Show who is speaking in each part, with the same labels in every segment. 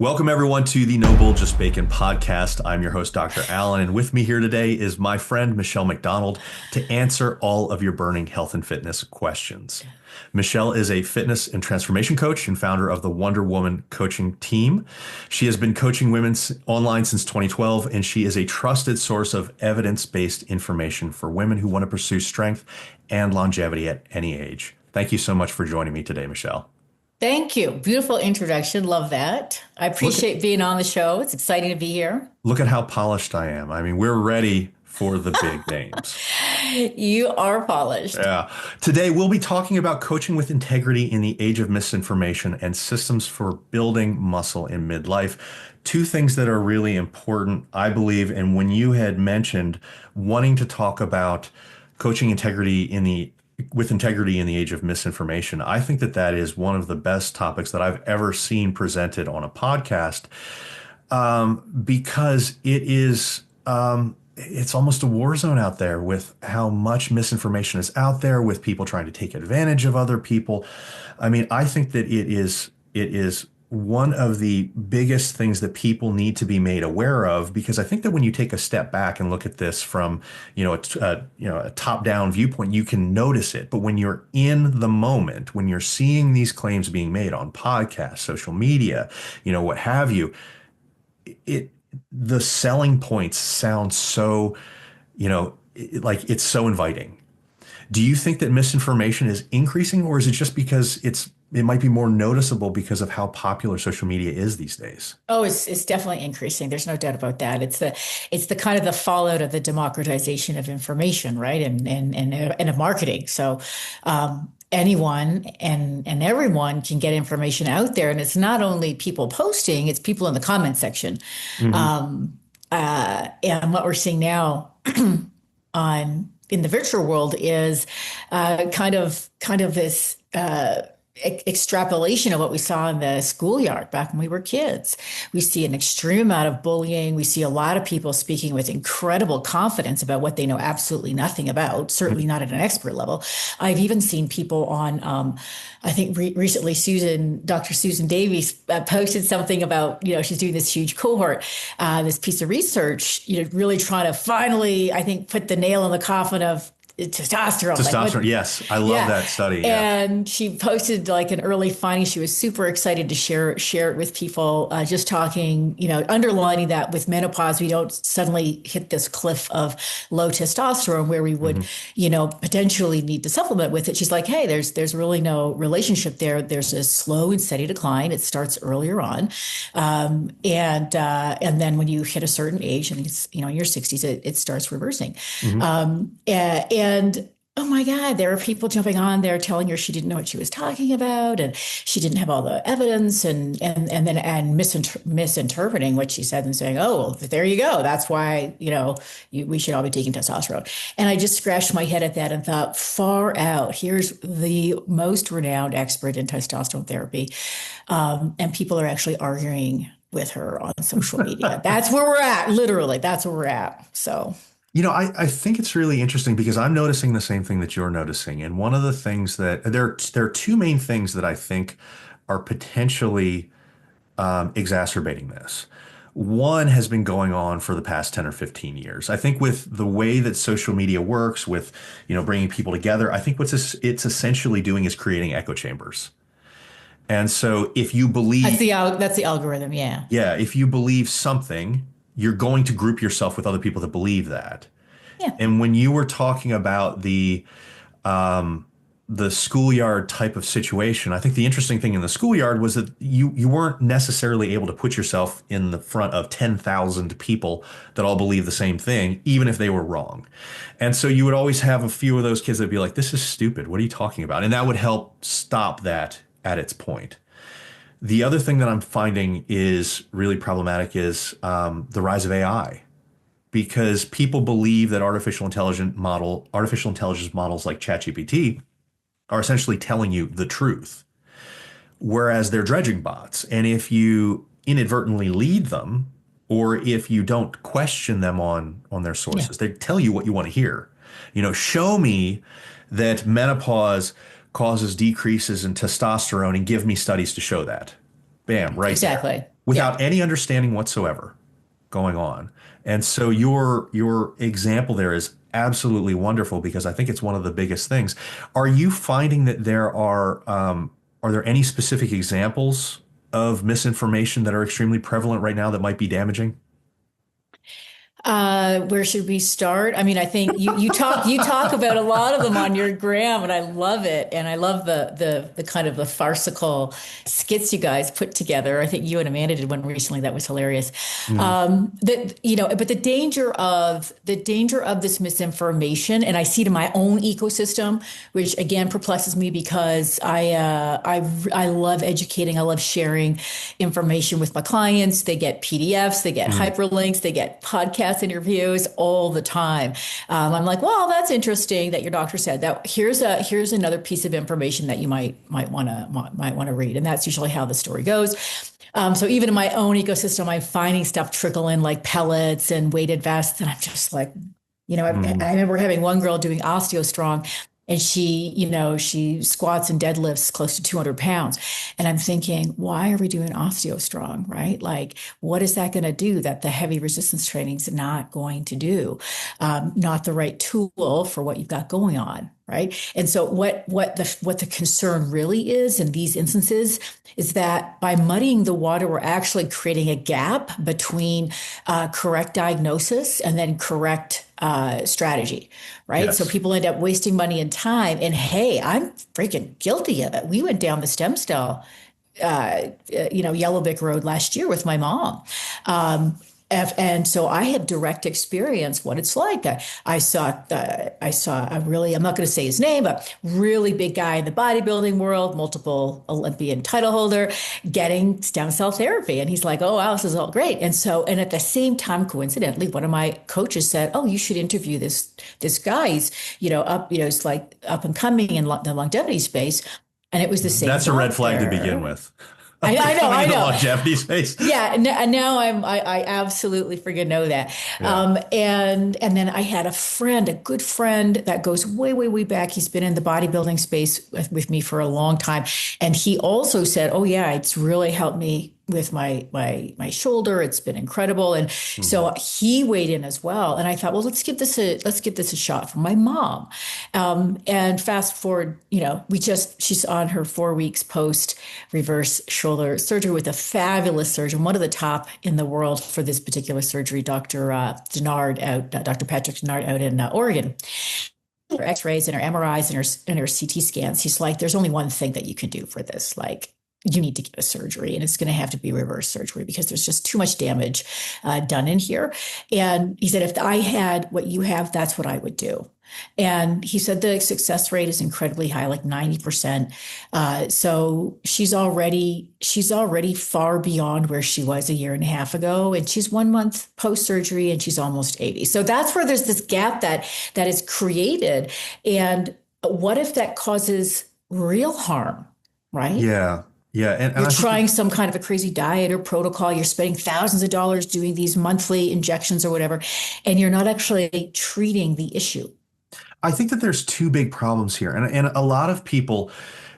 Speaker 1: Welcome, everyone, to the No Bull, Just Bacon podcast. I'm your host, Dr. Allan, and with me here today is my friend, Michelle MacDonald, to answer all of your burning health and fitness questions. Michelle is a fitness and transformation coach and founder of the Wonder Woman coaching team. She has been coaching women online since 2012, and she is a trusted source of evidence-based information for women who want to pursue strength and longevity at any age. Thank you so much for joining me today, Michelle.
Speaker 2: Thank you. Beautiful introduction. Love that. I appreciate being on the show. It's exciting to be here.
Speaker 1: Look at how polished I am. I mean, we're ready for the big names.
Speaker 2: You are polished.
Speaker 1: Yeah. Today, we'll be talking about coaching with integrity in the age of misinformation and systems for building muscle in midlife. Two things that are really important, I believe. And when you had mentioned wanting to talk about coaching with integrity in the age of misinformation, I think that is one of the best topics that I've ever seen presented on a podcast, because it's almost a war zone out there with how much misinformation is out there, with people trying to take advantage of other people. I mean, I think that it is one of the biggest things that people need to be made aware of, because I think that when you take a step back and look at this from, a top-down viewpoint, you can notice it. But when you're in the moment, when you're seeing these claims being made on podcasts, social media, what have you, the selling points sound so, like it's so inviting. Do you think that misinformation is increasing, or is it just because it might be more noticeable because of how popular social media is these days?
Speaker 2: Oh, it's definitely increasing. There's no doubt about that. It's the kind of the fallout of the democratization of information, right? And of marketing. So anyone and everyone can get information out there. And it's not only people posting, it's people in the comment section.
Speaker 1: Mm-hmm.
Speaker 2: And what we're seeing now in the virtual world is kind of this extrapolation of what we saw in the schoolyard back when we were kids. We see an extreme amount of bullying. We see a lot of people speaking with incredible confidence about what they know absolutely nothing about, certainly not at an expert level. I've even seen people on, I think recently Dr. Susan Davies posted something about, she's doing this huge cohort, this piece of research, really trying to finally, I think, put the nail in the coffin of testosterone.
Speaker 1: Yes. I love that study. Yeah.
Speaker 2: And she posted like an early finding. She was super excited to share it with people, just talking, underlining that with menopause, we don't suddenly hit this cliff of low testosterone where we would, potentially need to supplement with it. She's like, hey, there's really no relationship there. There's a slow and steady decline. It starts earlier on. And then when you hit a certain age, and it's, in your 60s, it starts reversing. Mm-hmm. And oh my God, there are people jumping on there telling her she didn't know what she was talking about, and she didn't have all the evidence, and misinterpreting what she said and saying, oh, well, there you go. That's why, we should all be taking testosterone. And I just scratched my head at that and thought, far out. Here's the most renowned expert in testosterone therapy. And people are actually arguing with her on social media. That's where we're at. Literally, that's where we're at. So.
Speaker 1: I think it's really interesting because I'm noticing the same thing that you're noticing. And one of the things that there are two main things that I think are potentially exacerbating this. One has been going on for the past 10 or 15 years. I think with the way that social media works, with, bringing people together, I think it's essentially doing is creating echo chambers. And so if you believe
Speaker 2: that's the algorithm. Yeah.
Speaker 1: Yeah. If you believe something, you're going to group yourself with other people that believe that.
Speaker 2: Yeah.
Speaker 1: And when you were talking about the schoolyard type of situation, I think the interesting thing in the schoolyard was that you weren't necessarily able to put yourself in the front of 10,000 people that all believe the same thing, even if they were wrong. And so you would always have a few of those kids that'd be like, this is stupid. What are you talking about? And that would help stop that at its point. The other thing that I'm finding is really problematic is the rise of AI, because people believe that artificial intelligence models like ChatGPT are essentially telling you the truth, whereas they're dredging bots. And if you inadvertently lead them, or if you don't question them on their sources, they tell you what you want to hear. Show me that menopause causes decreases in testosterone and give me studies to show that. Bam, right there,
Speaker 2: Exactly.
Speaker 1: without
Speaker 2: Yep.
Speaker 1: any understanding whatsoever going on. And so your example there is absolutely wonderful because I think it's one of the biggest things. Are you finding that are there any specific examples of misinformation that are extremely prevalent right now that might be damaging?
Speaker 2: Where should we start? I mean, I think you talk about a lot of them on your gram, and I love it. And I love the kind of the farcical skits you guys put together. I think you and Amanda did one recently that was hilarious.
Speaker 1: Mhm.
Speaker 2: That but the danger of this misinformation, and I see it in my own ecosystem, which again perplexes me because I love educating. I love sharing information with my clients. They get PDFs, they get
Speaker 1: Mhm.
Speaker 2: hyperlinks, they get podcast interviews all the time. I'm like, well, that's interesting that your doctor said that. Here's another piece of information that you might want to read, and that's usually how the story goes. So even in my own ecosystem, I'm finding stuff trickle in like pellets and weighted vests, and I'm just like, I
Speaker 1: Mhm.
Speaker 2: remember having one girl doing OsteoStrong, and she squats and deadlifts close to 200 pounds. And I'm thinking, why are we doing OsteoStrong, right? Like, what is that going to do that the heavy resistance training is not going to do? Not the right tool for what you've got going on, right? And so what the concern really is in these instances is that by muddying the water, we're actually creating a gap between correct diagnosis and then correct strategy, right? So
Speaker 1: Yes.
Speaker 2: people end up wasting money and time. And hey, I'm freaking guilty of it. We went down the stem cell, Yellowbick Road last year with my mom. And so I had direct experience what it's like. I saw a really, I'm not going to say his name, but really big guy in the bodybuilding world, multiple Olympian title holder, getting stem cell therapy. And he's like, oh, wow, this is all great. And at the same time, coincidentally, one of my coaches said, oh, you should interview this guy. He's, it's like up and coming in the longevity space. And it was the same
Speaker 1: That's a red flag to begin
Speaker 2: doctor.
Speaker 1: with. Up and
Speaker 2: I
Speaker 1: coming in the
Speaker 2: know.
Speaker 1: longevity space.
Speaker 2: Yeah, and now I absolutely freaking know that.
Speaker 1: Yeah.
Speaker 2: And then I had a friend, a good friend that goes way, way, way back. He's been in the bodybuilding space with me for a long time. And he also said, oh yeah, it's really helped me with my shoulder. It's been incredible. And
Speaker 1: Mhm.
Speaker 2: so he weighed in as well. And I thought, well, let's give this a shot for my mom. And fast forward, she's on her 4 weeks post reverse shoulder surgery with a fabulous surgeon, one of the top in the world for this particular surgery, Dr. Patrick Denard out in Oregon. Her X-rays and her MRIs and her CT scans. He's like, there's only one thing that you can do for this. Like, you need to get a surgery, and it's going to have to be reverse surgery because there's just too much damage done in here. And he said, if I had what you have, that's what I would do. And he said the success rate is incredibly high, like 90%. So she's already far beyond where she was a year and a half ago, and she's 1 month post surgery, and she's almost 80. So that's where there's this gap that is created. And what if that causes real harm, right?
Speaker 1: Yeah. Yeah. And
Speaker 2: You're
Speaker 1: I think
Speaker 2: trying some kind of a crazy diet or protocol. You're spending thousands of dollars doing these monthly injections or whatever, and you're not actually treating the issue.
Speaker 1: that there's two big problems here. And a lot of people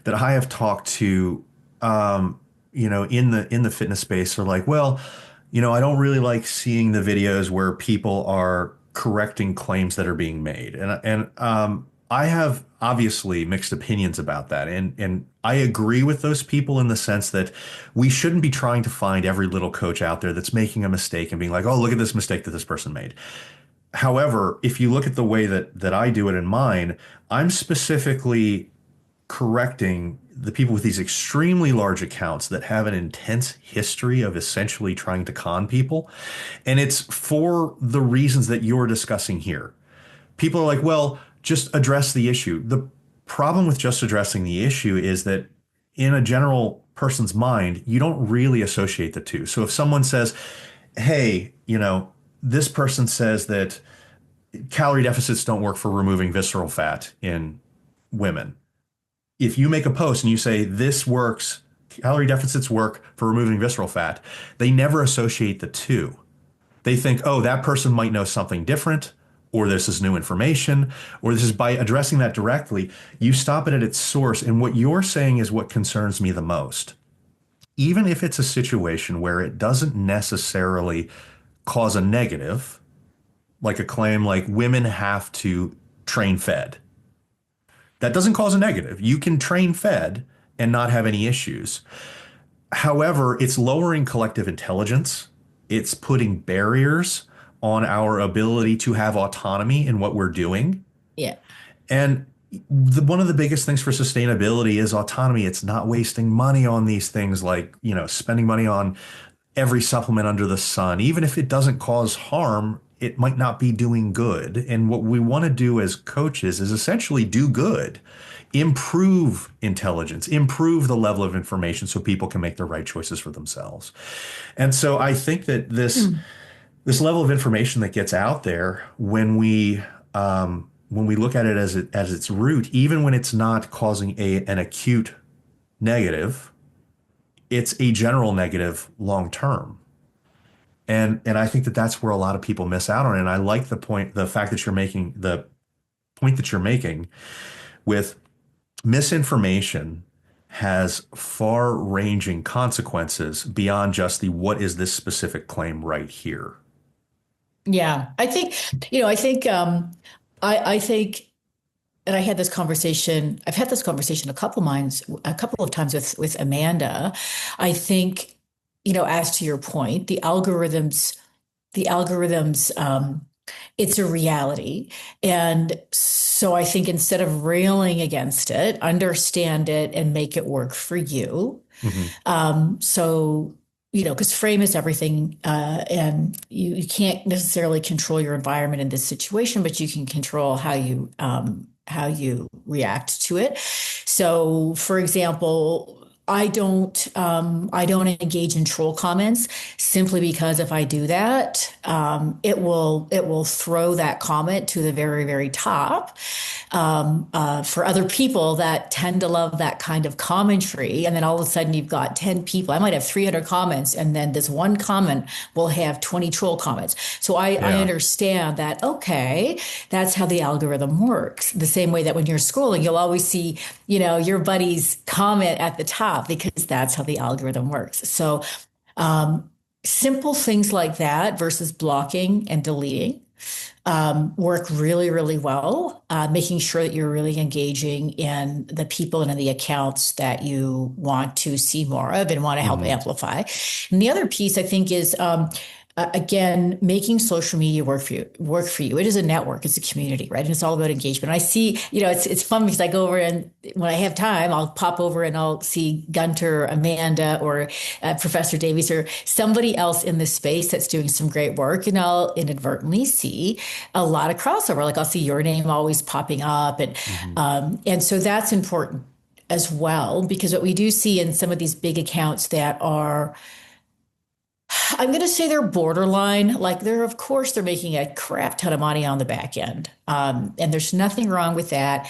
Speaker 1: that I have talked to, in the fitness space are like, well, I don't really like seeing the videos where people are correcting claims that are being made. And I have obviously mixed opinions about that. And I agree with those people in the sense that we shouldn't be trying to find every little coach out there that's making a mistake and being like, oh, look at this mistake that this person made. However, if you look at the way that I do it in mine, I'm specifically correcting the people with these extremely large accounts that have an intense history of essentially trying to con people. And it's for the reasons that you're discussing here. People are like, well, just address the issue. The problem with just addressing the issue is that in a general person's mind, you don't really associate the two. So if someone says, hey, this person says that calorie deficits don't work for removing visceral fat in women. If you make a post and you say this works, calorie deficits work for removing visceral fat, they never associate the two. They think, oh, that person might know something different, or this is new information, or this is by addressing that directly, you stop it at its source. And what you're saying is what concerns me the most. even if it's a situation where it doesn't necessarily cause a negative, like a claim like women have to train fed. That doesn't cause a negative. You can train fed and not have any issues. However, it's lowering collective intelligence. It's putting barriers on our ability to have autonomy in what we're doing.
Speaker 2: Yeah.
Speaker 1: And one of the biggest things for sustainability is autonomy. It's not wasting money on these things like, spending money on every supplement under the sun. Even if it doesn't cause harm, it might not be doing good. And what we want to do as coaches is essentially do good, improve intelligence, improve the level of information so people can make the right choices for themselves. And so I think that this level of information that gets out there when we look at it as its root, even when it's not causing an acute negative, it's a general negative long term. And I think that that's where a lot of people miss out on it. And I like the point that you're making with misinformation has far-ranging consequences beyond just the what is this specific claim right here.
Speaker 2: Yeah. I think, and I had this conversation, I've had this conversation a couple of times with Amanda. I think, as to your point, the algorithms, it's a reality. And so I think instead of railing against it, understand it and make it work for you. So, because frame is everything, and you can't necessarily control your environment in this situation, but you can control how you react to it. So, for example, I don't engage in troll comments simply because if I do that, it will throw that comment to the very, very top. For other people that tend to love that kind of commentary, and then all of a sudden you've got 10 people. I might have 300 comments, and then this one comment will have 20 troll comments. So I understand that, okay, that's how the algorithm works. The same way that when you're scrolling, you'll always see, your buddy's comment at the top because that's how the algorithm works. So simple things like that versus blocking and deleting work really, really well, making sure that you're really engaging in the people and in the accounts that you want to see more of and want to help amplify. And the other piece I think is, again, making social media work for you. It is a network. It's a community, right? And it's all about engagement. I see, it's fun because I go over and when I have time, I'll pop over and I'll see Gunter, Amanda, or Professor Davies, or somebody else in this space that's doing some great work. And I'll inadvertently see a lot of crossover. Like I'll see your name always popping up. And so that's important as well, because what we do see in some of these big accounts that are, I'm going to say they're borderline. Like of course, they're making a crap ton of money on the back end. And there's nothing wrong with that.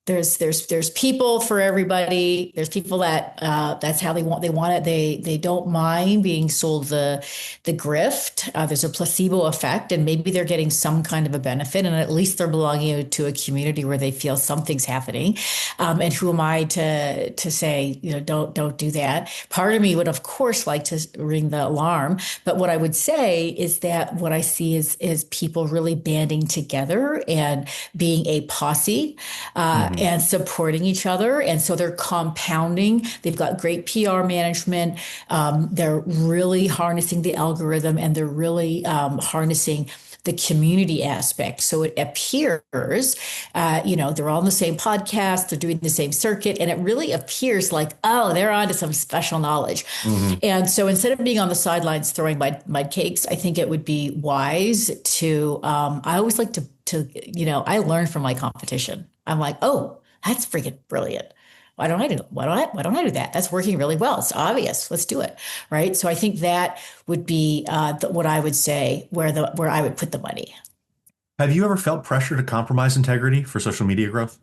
Speaker 2: There's people for everybody. There's people that that's how they want it. They don't mind being sold the grift. There's a placebo effect, and maybe they're getting some kind of a benefit, and at least they're belonging to a community where they feel something's happening. And who am I to say don't do that? Part of me would of course like to ring the alarm, but what I would say is that what I see is people really banding together and being a posse. And supporting each other. And so they're compounding. They've got great PR management. They're really harnessing the algorithm, and they're really harnessing the community aspect. So it appears, they're all on the same podcast, they're doing the same circuit, and it really appears like, oh, they're onto some special knowledge. And so instead of being on the sidelines throwing mud cakes, I think it would be wise to, I always like to, I learn from my competition. I'm like, oh, that's freaking brilliant. Why don't I do that? That's working really well. It's obvious. Let's do it. Right. So I think that would be what I would say where I would put the money.
Speaker 1: Have you ever felt pressure to compromise integrity for social media growth?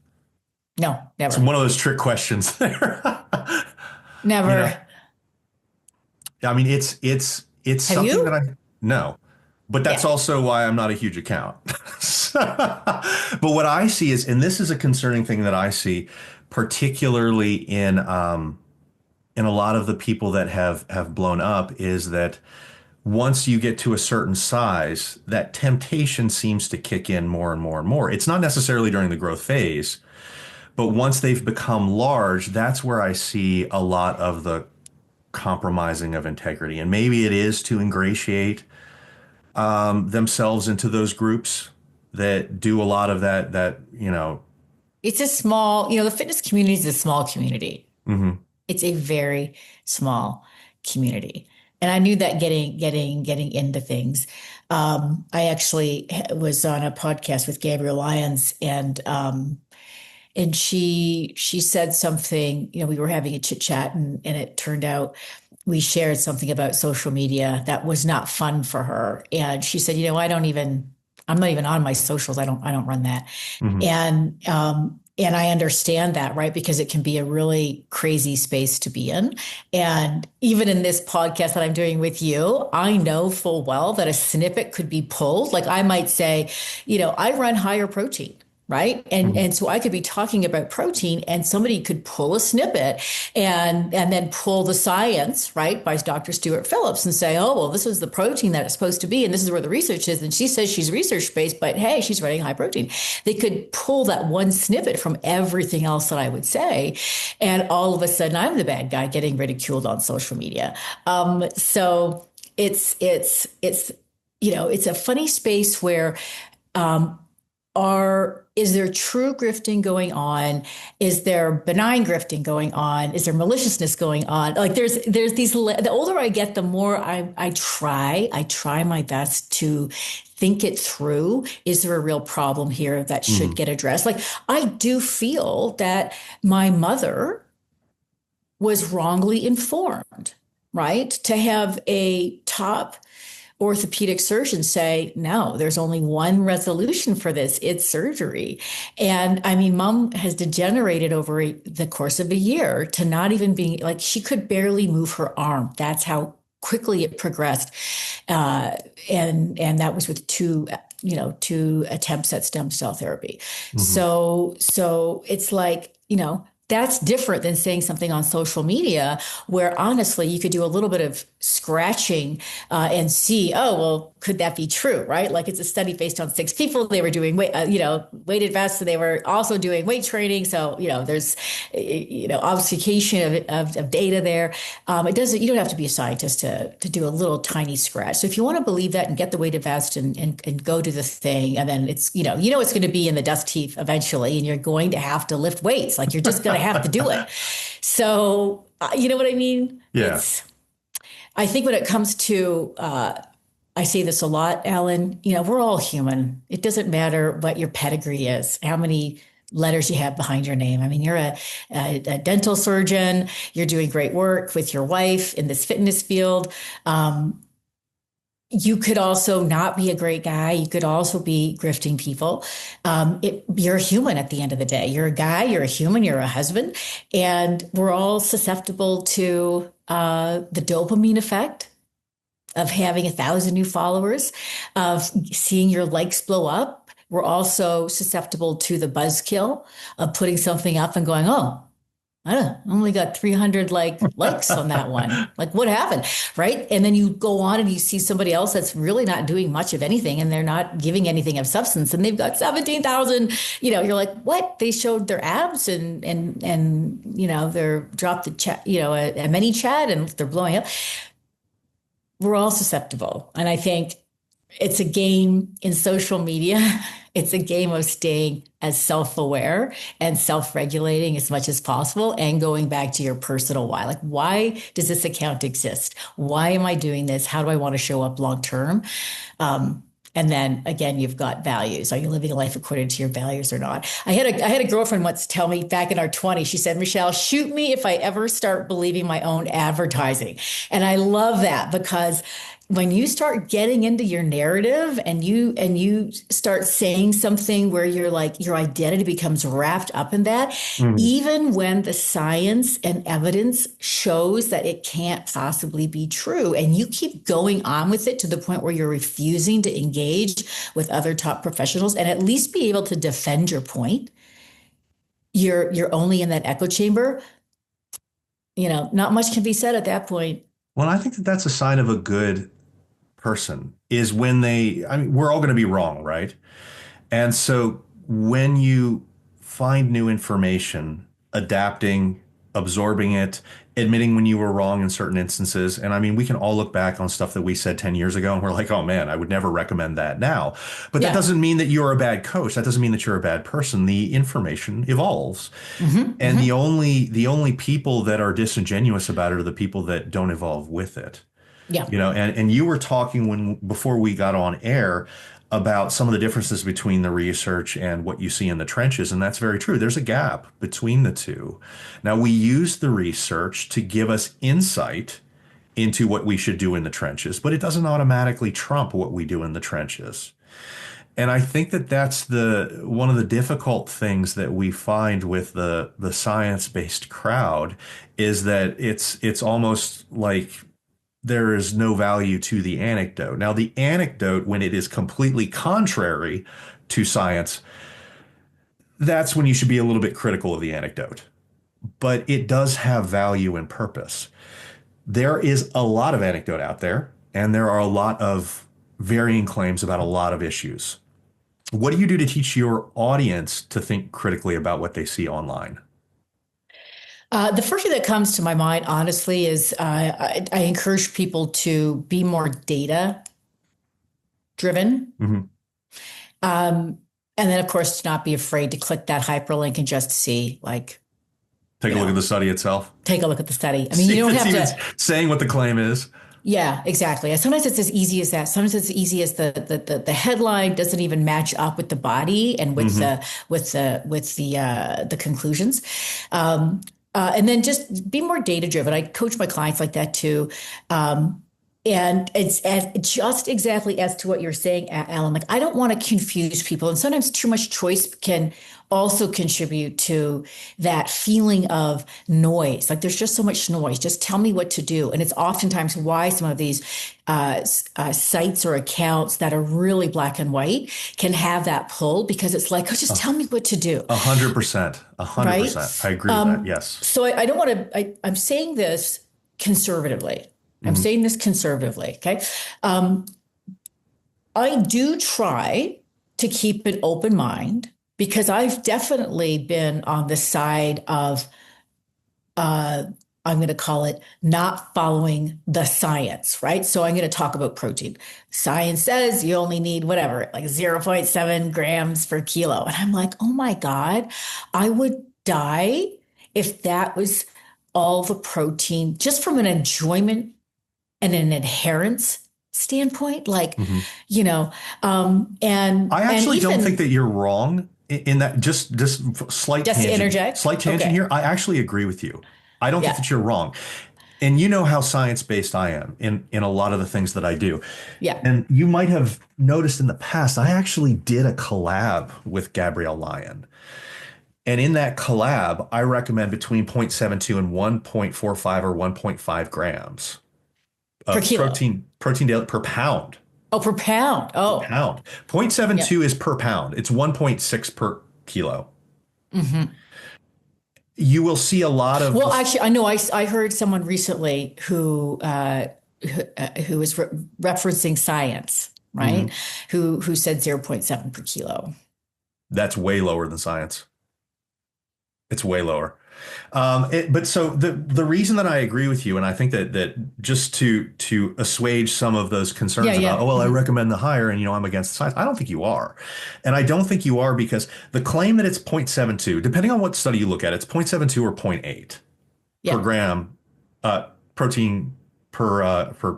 Speaker 2: No, never.
Speaker 1: It's one of those trick questions there.
Speaker 2: Never.
Speaker 1: I mean, it's
Speaker 2: Have
Speaker 1: something
Speaker 2: you?
Speaker 1: that no, but that's also why I'm not a huge account. But what I see is, and this is a concerning thing that I see, particularly in in a lot of the people that have blown up is that once you get to a certain size, that temptation seems to kick in more and more and more. It's not necessarily during the growth phase, but once they've become large, that's where I see a lot of the compromising of integrity. And maybe it is to ingratiate themselves into those groups that do a lot of that.
Speaker 2: It's a small, the fitness community is a small community.
Speaker 1: Mhm.
Speaker 2: It's a very small community. And I knew that getting into things. I actually was on a podcast with Gabrielle Lyons, and she said something, we were having a chit chat, and it turned out we shared something about social media that was not fun for her. And she said, I'm not even on my socials. I don't run that.
Speaker 1: Mhm.
Speaker 2: And I understand that, right? Because it can be a really crazy space to be in. And even in this podcast that I'm doing with you, I know full well that a snippet could be pulled. Like I might say, I run higher protein. Right.
Speaker 1: Mhm.
Speaker 2: And so I could be talking about protein and somebody could pull a snippet and then pull the science, right, by Dr. Stuart Phillips and say, oh, well, this is the protein that it's supposed to be. And this is where the research is. And she says she's research based, but hey, she's running high protein. They could pull that one snippet from everything else that I would say. And all of a sudden I'm the bad guy getting ridiculed on social media. So it's a funny space where, is there true grifting going on? Is there benign grifting going on? Is there maliciousness going on? Like there's these, the older I get, the more I try my best to think it through. Is there a real problem here that should
Speaker 1: Mhm.
Speaker 2: get addressed? Like I do feel that my mother was wrongly informed, right? To have a top orthopedic surgeons say, no, there's only one resolution for this. It's surgery. And I mean, mom has degenerated over the course of a year to not even being like, she could barely move her arm. That's how quickly it progressed. And that was with two attempts at stem cell therapy.
Speaker 1: Mhm.
Speaker 2: So it's like, that's different than saying something on social media where honestly you could do a little bit of scratching and see, oh, well, could that be true, right? Like it's a study based on 6 people. They were doing weighted vests, so they were also doing weight training. So there's obfuscation of data there. It doesn't. You don't have to be a scientist to do a little tiny scratch. So if you want to believe that and get the weighted vest and go to the thing, and then it's it's going to be in the dust heap eventually, and you're going to have to lift weights. Like you're just going to have to do it. So you know what I mean?
Speaker 1: Yeah.
Speaker 2: I think when it comes to, I say this a lot, Allan, we're all human. It doesn't matter what your pedigree is, how many letters you have behind your name. I mean, you're a dental surgeon, you're doing great work with your wife in this fitness field. You could also not be a great guy. You could also be grifting people. You're a human at the end of the day. You're a guy, you're a human, you're a husband, and we're all susceptible to the dopamine effect of having 1,000 new followers, of seeing your likes blow up. We're also susceptible to the buzzkill of putting something up and going, oh, I don't know, I only got 300 likes on that one. Like what happened? Right. And then you go on and you see somebody else that's really not doing much of anything and they're not giving anything of substance and they've got 17,000, you're like, what? They showed their abs and they're dropped the chat, a mini chat and they're blowing up. We're all susceptible. And I think it's a game in social media. It's a game of staying as self-aware and self-regulating as much as possible and going back to your personal why. Like, why does this account exist? Why am I doing this? How do I want to show up long term? And then again, you've got values. Are you living a life according to your values or not? I had a girlfriend once tell me back in our 20s, she said, Michelle, shoot me if I ever start believing my own advertising. And I love that because when you start getting into your narrative and you start saying something where you're like your identity becomes wrapped up in that,
Speaker 1: Mhm.
Speaker 2: even when the science and evidence shows that it can't possibly be true, and you keep going on with it to the point where you're refusing to engage with other top professionals and at least be able to defend your point, you're only in that echo chamber. not much can be said at that point.
Speaker 1: Well, I think that that's a sign of a good person is when I mean, we're all going to be wrong, right? And so when you find new information, adapting, absorbing it, admitting when you were wrong in certain instances, and I mean, we can all look back on stuff that we said 10 years ago and we're like, oh man, I would never recommend that now. But that
Speaker 2: Yeah.
Speaker 1: doesn't mean that you're a bad coach. That doesn't mean that you're a bad person. The information evolves.
Speaker 2: Hmm.
Speaker 1: And the only people that are disingenuous about it are the people that don't evolve with it.
Speaker 2: Yeah.
Speaker 1: And you were talking before we got on air about some of the differences between the research and what you see in the trenches, and that's very true. There's a gap between the two. Now, we use the research to give us insight into what we should do in the trenches, but it doesn't automatically trump what we do in the trenches. And I think that that's the one of the difficult things that we find with the science-based crowd is that it's almost like there is no value to the anecdote. Now, the anecdote, when it is completely contrary to science, that's when you should be a little bit critical of the anecdote. But it does have value and purpose. There is a lot of anecdote out there, and there are a lot of varying claims about a lot of issues. What do you do to teach your audience to think critically about what they see online?
Speaker 2: The first thing that comes to my mind, honestly, is I encourage people to be more data driven.
Speaker 1: Mhm.
Speaker 2: And then, of course, to not be afraid to click that hyperlink and just see, like,
Speaker 1: Take
Speaker 2: you
Speaker 1: a look at
Speaker 2: know,
Speaker 1: the study itself.
Speaker 2: take a look at the study. I mean,
Speaker 1: See
Speaker 2: you
Speaker 1: if
Speaker 2: don't
Speaker 1: it's
Speaker 2: have
Speaker 1: even
Speaker 2: to.
Speaker 1: saying what the claim is.
Speaker 2: Yeah, exactly. Sometimes it's as easy as that. Sometimes it's as easy as the headline doesn't even match up with the body and with
Speaker 1: Hmm.
Speaker 2: the conclusions. And then just be more data driven. I coach my clients like that too. And it's just exactly as to what you're saying, Alan. Like, I don't want to confuse people. And sometimes too much choice can also contribute to that feeling of noise. Like, there's just so much noise. Just tell me what to do. And it's oftentimes why some of these sites or accounts that are really black and white can have that pull because it's like, oh, just tell me what to do.
Speaker 1: 100%. A hundred
Speaker 2: Right.
Speaker 1: percent. I agree with that. Yes.
Speaker 2: So I don't want to, I'm saying this conservatively. I'm
Speaker 1: Mhm.
Speaker 2: saying this conservatively. Okay. Um, I do try to keep an open mind because I've definitely been on the side of, uh, I'm going to call it not following the science, right? So I'm going to talk about protein. Science says you only need whatever, like zero point 0.7 grams per kilo. And I'm like, oh my God, I would die if that was all the protein just from an enjoyment and an adherence standpoint. Like,
Speaker 1: Mhm.
Speaker 2: you know,
Speaker 1: I
Speaker 2: and
Speaker 1: actually don't think
Speaker 2: even
Speaker 1: that you're wrong in that. Just slight
Speaker 2: just to
Speaker 1: tangent,
Speaker 2: interject.
Speaker 1: slight tangent
Speaker 2: Okay.
Speaker 1: here. I actually agree with you. I don't think
Speaker 2: Yeah.
Speaker 1: that you're wrong. And you know how science-based I am in a lot of the things that I do.
Speaker 2: Yeah.
Speaker 1: And you might have noticed in the past, I actually did a collab with Gabrielle Lyon. And in that collab, I recommend between 0.72 and 1.45 or 1.5 grams
Speaker 2: Per
Speaker 1: of
Speaker 2: kilo.
Speaker 1: protein daily per pound.
Speaker 2: Oh, per pound.
Speaker 1: Per
Speaker 2: Oh,
Speaker 1: pound.
Speaker 2: yeah.
Speaker 1: 0.72 is per pound. It's 1.6 per kilo.
Speaker 2: Hmm.
Speaker 1: You will see a lot of
Speaker 2: Well,
Speaker 1: this.
Speaker 2: actually, I know I heard someone recently who was referencing science, right?
Speaker 1: Mhm.
Speaker 2: Who said zero point 0.7 per kilo.
Speaker 1: That's way lower than science. It's way lower. But so the reason that I agree with you, and I think that just to assuage some of those
Speaker 2: Yeah,
Speaker 1: concerns about,
Speaker 2: yeah.
Speaker 1: oh well, I
Speaker 2: Hmm.
Speaker 1: recommend the higher, and I'm against the science. I don't think you are, and I don't think you are because the claim that it's 0.72, depending on what study you look at, it's 0.72 or zero point 0.8 per
Speaker 2: Yeah.
Speaker 1: gram protein per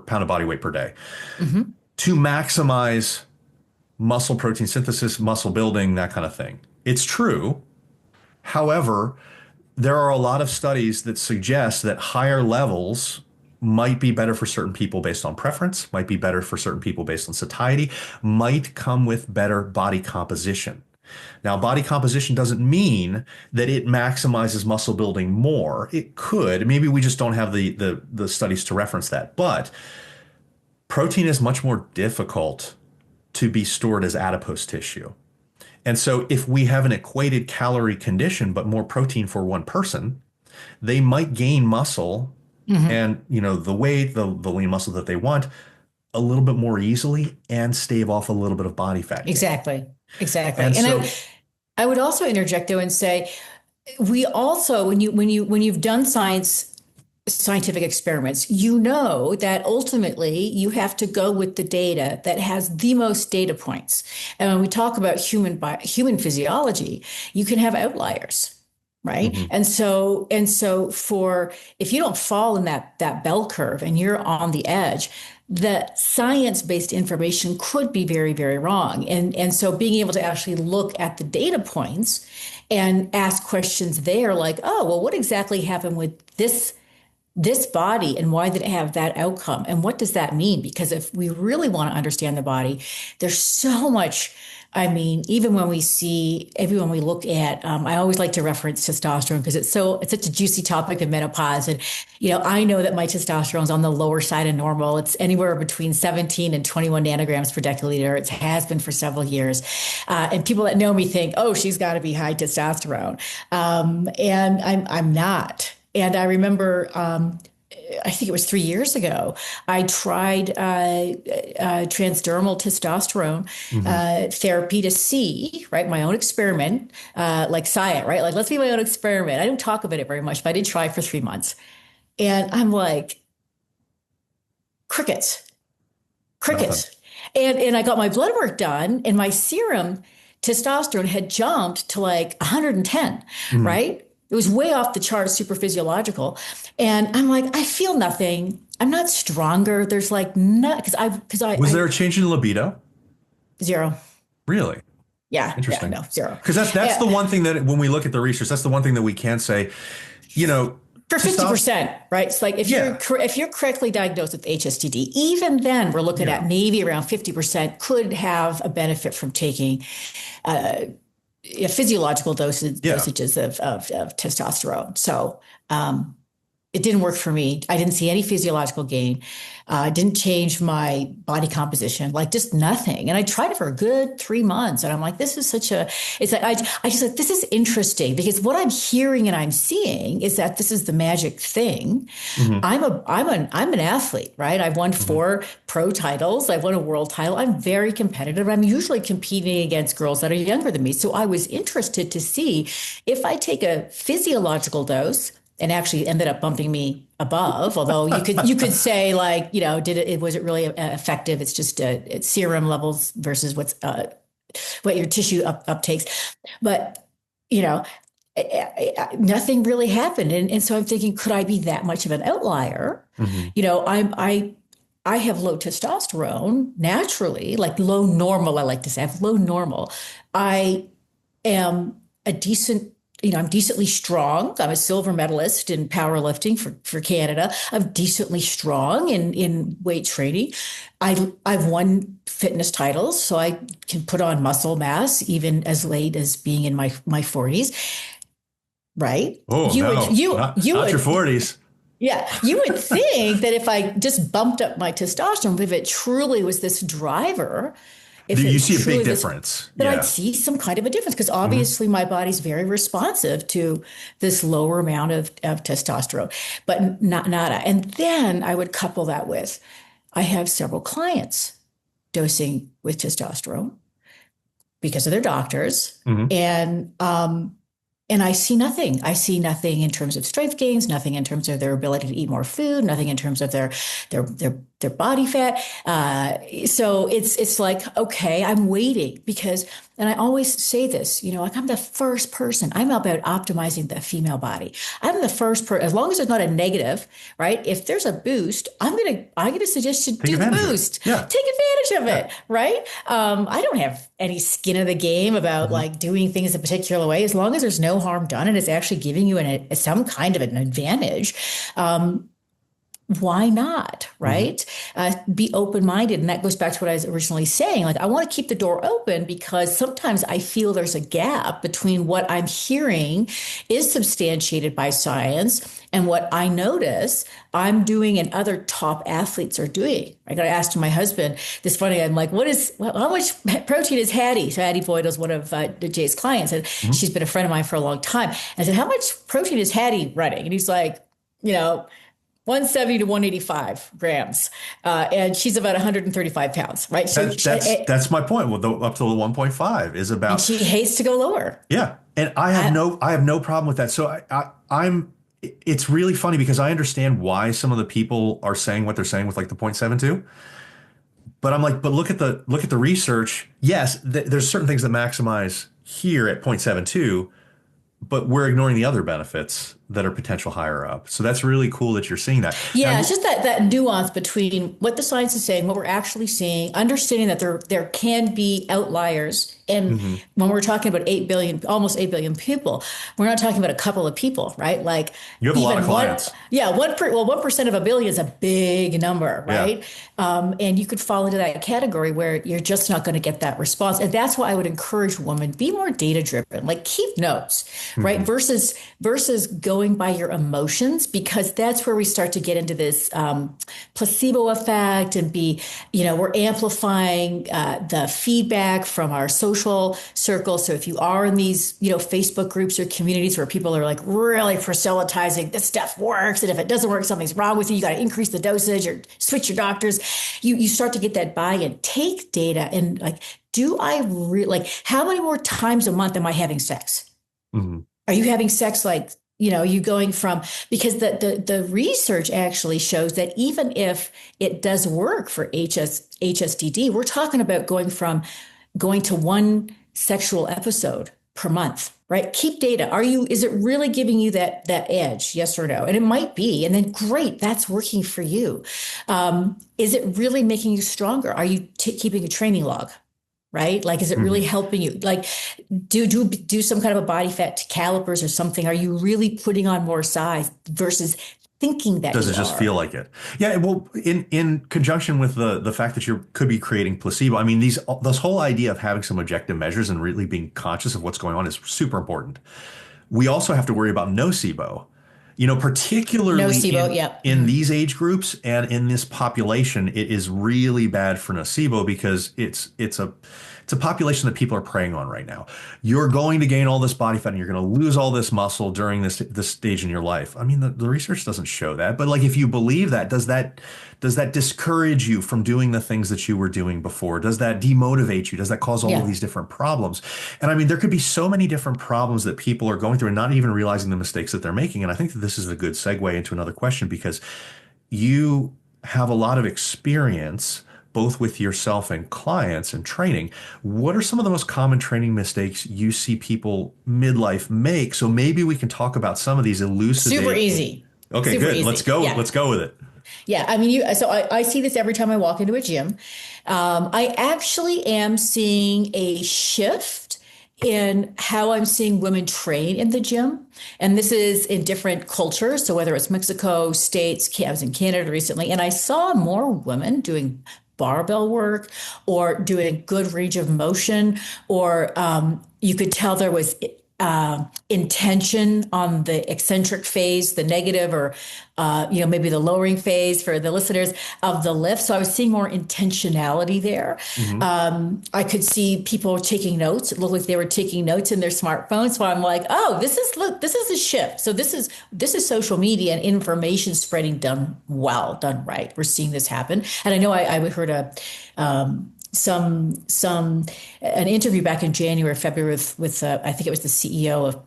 Speaker 1: pound of body weight per day
Speaker 2: Hmm.
Speaker 1: to maximize muscle protein synthesis, muscle building, that kind of thing. It's true. However, there are a lot of studies that suggest that higher levels might be better for certain people based on preference, might be better for certain people based on satiety, might come with better body composition. Now, body composition doesn't mean that it maximizes muscle building more. It could. Maybe we just don't have the studies to reference that. But protein is much more difficult to be stored as adipose tissue. And so if we have an equated calorie condition, but more protein for one person, they might gain muscle
Speaker 2: Hmm.
Speaker 1: and, the weight, the lean muscle that they want a little bit more easily and stave off a little bit of body fat gain.
Speaker 2: Exactly. Exactly.
Speaker 1: And
Speaker 2: And
Speaker 1: so,
Speaker 2: I would also interject though and say, we also, when you've done scientific experiments, you know that ultimately you have to go with the data that has the most data points. And when we talk about human physiology, you can have outliers, right?
Speaker 1: mhm,
Speaker 2: And so for if you don't fall in that bell curve and you're on the edge, the science-based information could be very, very wrong. And so being able to actually look at the data points and ask questions there like, oh, well, what exactly happened with this body and why did it have that outcome? And what does that mean? Because if we really want to understand the body, there's so much. I mean, even when everyone we look at, I always like to reference testosterone because it's such a juicy topic of menopause. And, I know that my testosterone is on the lower side of normal. It's anywhere between 17 and 21 nanograms per deciliter. It has been for several years. And people that know me think, oh, she's got to be high testosterone. And I'm not. And I remember, I think it was 3 years ago, I tried transdermal testosterone
Speaker 1: mhm.
Speaker 2: therapy to see, right, my own experiment, like Science, right? Like, let's be my own experiment. I don't talk about it very much, but I did try for 3 months. And I'm like, crickets,
Speaker 1: Nothing.
Speaker 2: crickets. And I got my blood work done, and my serum testosterone had jumped to like 110,
Speaker 1: Mhm.
Speaker 2: right? It was way off the chart, super physiological. And I'm like, I feel nothing. I'm not stronger. There's like not
Speaker 1: Was there a change in libido?
Speaker 2: zero.
Speaker 1: Really?
Speaker 2: Yeah, yeah,
Speaker 1: Interesting.
Speaker 2: no, zero.
Speaker 1: Because that's the
Speaker 2: Yeah,
Speaker 1: one thing that when we look at the research, that's the one thing that we can say, you know,
Speaker 2: for
Speaker 1: testosterone.
Speaker 2: 50%, right? It's like
Speaker 1: Yeah.
Speaker 2: if you're correctly diagnosed with HSTD, even then we're looking
Speaker 1: Yeah.
Speaker 2: at maybe around 50% could have a benefit from taking physiological
Speaker 1: Yeah.
Speaker 2: dosages of testosterone. So it didn't work for me. I didn't see any physiological gain. Didn't change my body composition, like just nothing. And I tried it for a good 3 months, and I'm like, this is such a. It's like I just like this is interesting because what I'm hearing and I'm seeing is that this is the magic thing.
Speaker 1: Hmm.
Speaker 2: I'm an athlete, right? I've won
Speaker 1: Hmm.
Speaker 2: 4 pro titles. I've won a world title. I'm very competitive. I'm usually competing against girls that are younger than me. So I was interested to see if I take a physiological dose and actually ended up bumping me above. Although you could say like, was it really effective? It's just it's serum levels versus what your tissue uptakes. But you know, nothing really happened. And so I'm thinking, could I be that much of an outlier?
Speaker 1: Hmm.
Speaker 2: I have low testosterone naturally, like low normal. I like to say I have low normal. I am a decent, I'm decently strong. I'm a silver medalist in powerlifting for Canada. I'm decently strong in weight training. I've won fitness titles, so I can put on muscle mass even as late as being in my 40s, right?
Speaker 1: Oh
Speaker 2: You would
Speaker 1: no,
Speaker 2: you you
Speaker 1: not your
Speaker 2: would
Speaker 1: 40s.
Speaker 2: yeah, you would think that if I just bumped up my testosterone, if it truly was this driver,
Speaker 1: Do
Speaker 2: if
Speaker 1: you
Speaker 2: it
Speaker 1: see a big
Speaker 2: truly was,
Speaker 1: difference?
Speaker 2: that I'd
Speaker 1: Yeah.
Speaker 2: see some kind of a difference because
Speaker 1: Hmm.
Speaker 2: obviously my body's very responsive to this lower amount of testosterone, but not nada. And then I would couple that with I have several clients dosing with testosterone because of their doctors.
Speaker 1: Hmm.
Speaker 2: And I see nothing. I see nothing in terms of strength gains, nothing in terms of their ability to eat more food, nothing in terms of their body fat. So it's like, okay, I'm waiting because, and I always say this, like I'm the first person. I'm about optimizing the female body. I'm the first person, as long as it's not a negative, right? If there's a boost, I'm gonna suggest you
Speaker 1: Take
Speaker 2: do the
Speaker 1: advantage of it.
Speaker 2: boost.
Speaker 1: Yeah.
Speaker 2: Take advantage of
Speaker 1: Yeah.
Speaker 2: it, right? I don't have any skin in the game about
Speaker 1: Hmm.
Speaker 2: like doing things a particular way, as long as there's no harm done and it's actually giving you some kind of an advantage. why not? Right? Be open-minded. And that goes back to what I was originally saying. Like, I want to keep the door open because sometimes I feel there's a gap between what I'm hearing is substantiated by science and what I notice I'm doing and other top athletes are doing. I got asked my husband this funny. I'm like, how much protein is Hattie? So Hattie Boyd was one of Jay's clients, and she's been a friend of mine for a long time. I said, how much protein is Hattie running? And he's like, 170 to 185 grams. And she's about 135 pounds, right? So
Speaker 1: That's my point. Well, up to the 1.5 is about.
Speaker 2: And she hates to go lower.
Speaker 1: Yeah. And I have no problem with that. So it's really funny because I understand why some of the people are saying what they're saying with like the 0.72. But I'm like, but look at the research. Yes, there's certain things that maximize here at 0.72, but we're ignoring the other benefits that are potential higher up. So that's really cool that you're seeing that.
Speaker 2: Yeah, now, it's just that nuance between what the science is saying, what we're actually seeing, understanding that there can be outliers. And when we're talking about 8 billion, almost 8 billion people, we're not talking about a couple of people, right? Like
Speaker 1: you have a lot of clients.
Speaker 2: 1% of a billion is a big number, right? Yeah. And you could fall into that category where you're just not going to get that response. And that's why I would encourage women, be more data driven, like keep notes, right? Versus going by your emotions, because that's where we start to get into this placebo effect and we're amplifying the feedback from our social circle. So if you are in these, Facebook groups or communities where people are like really proselytizing this stuff works, and if it doesn't work, something's wrong with you, you got to increase the dosage or switch your doctors, you start to get that buy-in. Take data and like, how many more times a month am I having sex? Are you having sex you going from, because the research actually shows that even if it does work for HSDD, we're talking about going to one sexual episode per month, right? Keep data. Is it really giving you that edge? Yes or no? And it might be. And then great, that's working for you. Is it really making you stronger? Are you keeping a training log? Right? Like, is it really helping you? Like, do some kind of a body fat calipers or something? Are you really putting on more size versus thinking that?
Speaker 1: Does it just feel like it? Yeah. Well, in conjunction with the fact that you could be creating placebo, I mean, this whole idea of having some objective measures and really being conscious of what's going on is super important. We also have to worry about nocebo. Particularly nocebo, in these age groups and in this population, it is really bad for nocebo because it's a population that people are preying on right now. You're going to gain all this body fat and you're going to lose all this muscle during this stage in your life. I mean, the research doesn't show that, but like, if you believe that, does that discourage you from doing the things that you were doing before? Does that demotivate you? Does that cause all of these different problems? And I mean, there could be so many different problems that people are going through and not even realizing the mistakes that they're making. And I think that this is a good segue into another question, because you have a lot of experience both with yourself and clients and training. What are some of the most common training mistakes you see people midlife make? So maybe we can talk about some of these elucidate.
Speaker 2: Super easy.
Speaker 1: Okay,
Speaker 2: Super
Speaker 1: good.
Speaker 2: Easy.
Speaker 1: Let's go.
Speaker 2: Yeah.
Speaker 1: Let's go with it.
Speaker 2: Yeah, I mean, so I see this every time I walk into a gym. I actually am seeing a shift in how I'm seeing women train in the gym. And this is in different cultures. So whether it's Mexico, States, I was in Canada recently, and I saw more women doing barbell work or doing good range of motion, or you could tell there was intention on the eccentric phase, the negative, or maybe the lowering phase for the listeners of the lift. So I was seeing more intentionality there. I could see people taking notes. It looked like they were taking notes in their smartphones. So I'm like, oh, this is a shift. So this is social media and information spreading done right. We're seeing this happen. And I know I heard an interview back in January, February with I think it was the CEO of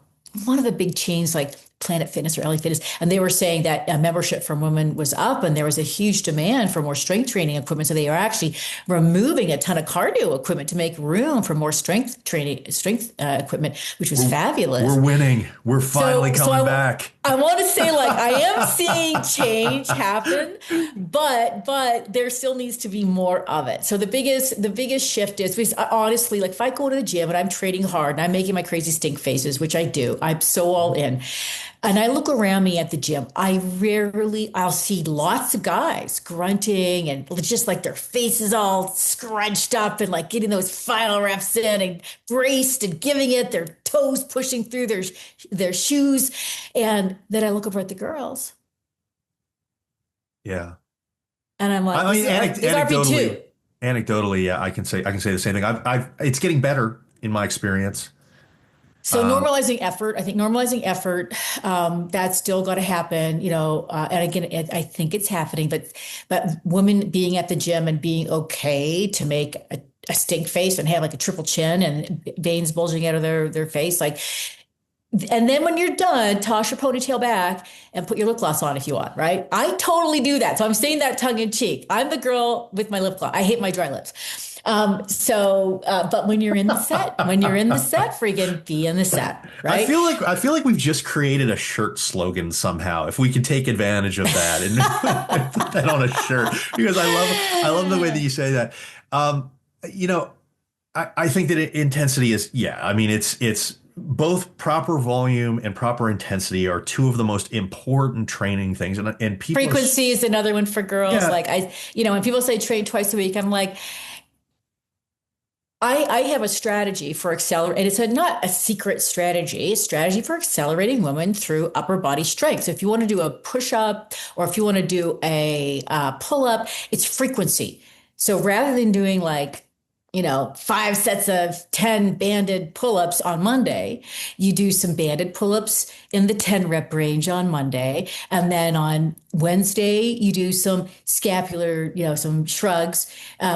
Speaker 2: one of the big chains like Planet Fitness or LA Fitness, and they were saying that membership from women was up, and there was a huge demand for more strength training equipment. So they are actually removing a ton of cardio equipment to make room for more strength equipment, which was fabulous.
Speaker 1: We're winning. We're finally coming back.
Speaker 2: I want to say, like, I am seeing change happen, but there still needs to be more of it. So the biggest shift is, because honestly, like, if I go to the gym and I'm training hard and I'm making my crazy stink faces, which I do, I'm so all in. And I look around me at the gym. I'll see lots of guys grunting and just like their faces all scrunched up and like getting those final reps in and braced and giving it, their toes pushing through their shoes. And then I look over at the girls
Speaker 1: Yeah.
Speaker 2: and I'm like,
Speaker 1: I mean,
Speaker 2: this is RP2.
Speaker 1: anecdotally, yeah, I can say the same thing. It's getting better in my experience.
Speaker 2: So normalizing effort, I think normalizing effort, that's still got to happen, and again, I think it's happening, but women being at the gym and being okay to make a stink face and have like a triple chin and veins bulging out of their face, like, and then when you're done, toss your ponytail back and put your lip gloss on if you want, right? I totally do that. So I'm saying that tongue in cheek. I'm the girl with my lip gloss. I hate my dry lips. But when you're in the set, freaking be in the set, right?
Speaker 1: I feel like we've just created a shirt slogan somehow. If we could take advantage of that and, and put that on a shirt, because I love the way that you say that. You know, I think that intensity is, yeah. I mean, it's both proper volume and proper intensity are two of the most important training things, and people
Speaker 2: Frequency is another one for girls.
Speaker 1: yeah.
Speaker 2: Like when people say train twice a week, I'm like, I have a strategy for accelerate, and it's not a secret strategy. It's a strategy for accelerating women through upper body strength. So if you want to do a push up or if you want to do a pull up, it's frequency. So rather than doing like 5 sets of 10 banded pull-ups on Monday, you do some banded pull-ups in the 10 rep range on Monday. And then on Wednesday, you do some scapular, some shrugs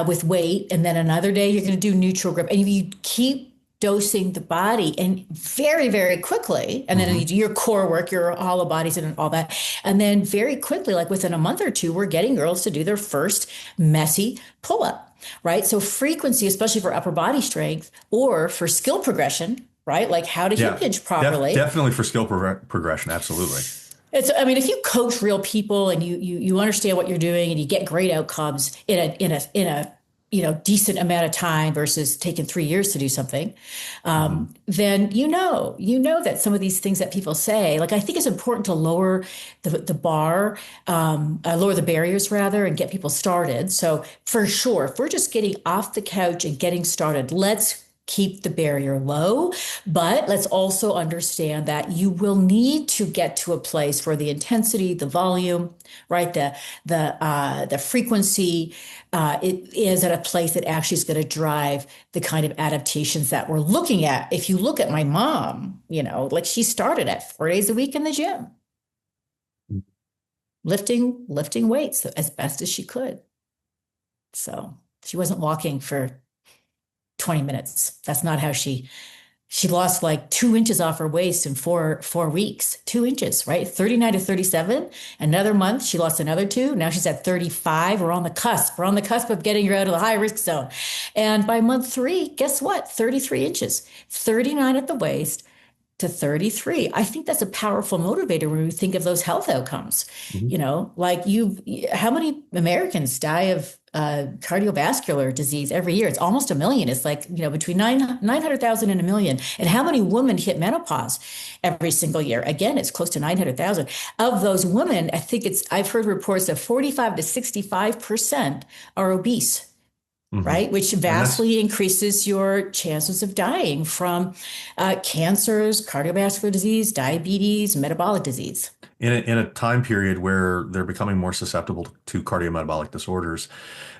Speaker 2: with weight. And then another day, you're going to do neutral grip. And you keep dosing the body and very, very quickly. And then you do your core work, your hollow bodies and all that. And then very quickly, like within a month or two, we're getting girls to do their first messy pull-up. Right. So frequency, especially for upper body strength or for skill progression, right? Like how to hip hinge properly.
Speaker 1: Definitely for skill progression. Absolutely.
Speaker 2: I mean, if you coach real people and you understand what you're doing and you get great outcomes in a decent amount of time versus taking 3 years to do something, then you know that some of these things that people say, like I think it's important to lower the bar, lower the barriers rather, and get people started. So for sure, if we're just getting off the couch and getting started, let's keep the barrier low, but let's also understand that you will need to get to a place where the intensity, the volume, right, the frequency, it is at a place that actually is going to drive the kind of adaptations that we're looking at. If you look at my mom, like she started at 4 days a week in the gym, lifting weights as best as she could. So she wasn't walking for 20 minutes. That's not how she lost like 2 inches off her waist in four weeks, 2 inches, right? 39 to 37. Another month, she lost another 2. Now she's at 35. We're on the cusp. We're on the cusp of getting her out of the high risk zone. And by month 3, guess what? 33 inches, 39 at the waist to 33. I think that's a powerful motivator when we think of those health outcomes. Like how many Americans die of cardiovascular disease every year? It's almost 1 million. It's like, between 900,000 and 1 million. And how many women hit menopause every single year? Again, it's close to 900,000. Of those women, I've heard reports that 45 to 65% are obese. Right, which vastly increases your chances of dying from cancers, cardiovascular disease, diabetes, metabolic disease.
Speaker 1: In a time period where they're becoming more susceptible to cardiometabolic disorders,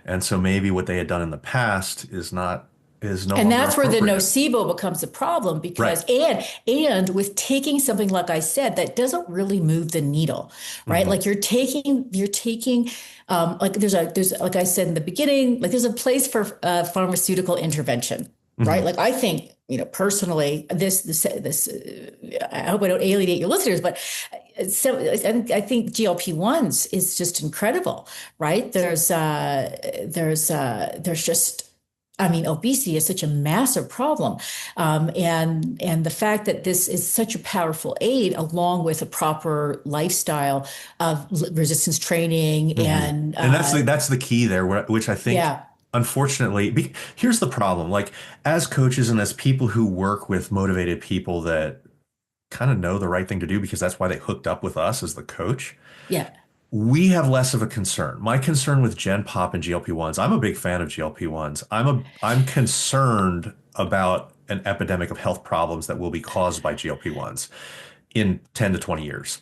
Speaker 1: and so maybe what they had done in the past is no
Speaker 2: and that's where the
Speaker 1: appropriate.
Speaker 2: nocebo becomes a problem because and with taking something like I said that doesn't really move the needle, right? Like you're taking like there's like I said in the beginning, like there's a place for pharmaceutical intervention, right? Like I think personally this I hope I don't alienate your listeners, but so I think GLP-1s is just incredible, right? There's just, I mean, obesity is such a massive problem. And the fact that this is such a powerful aid along with a proper lifestyle of resistance training and
Speaker 1: that's the key there, which I think, unfortunately, here's the problem. Like as coaches and as people who work with motivated people that kind of know the right thing to do because that's why they hooked up with us as the coach.
Speaker 2: Yeah.
Speaker 1: We have less of a concern. My concern with Gen Pop and GLP-1s, I'm a big fan of GLP-1s. I'm concerned about an epidemic of health problems that will be caused by GLP-1s in 10 to 20 years.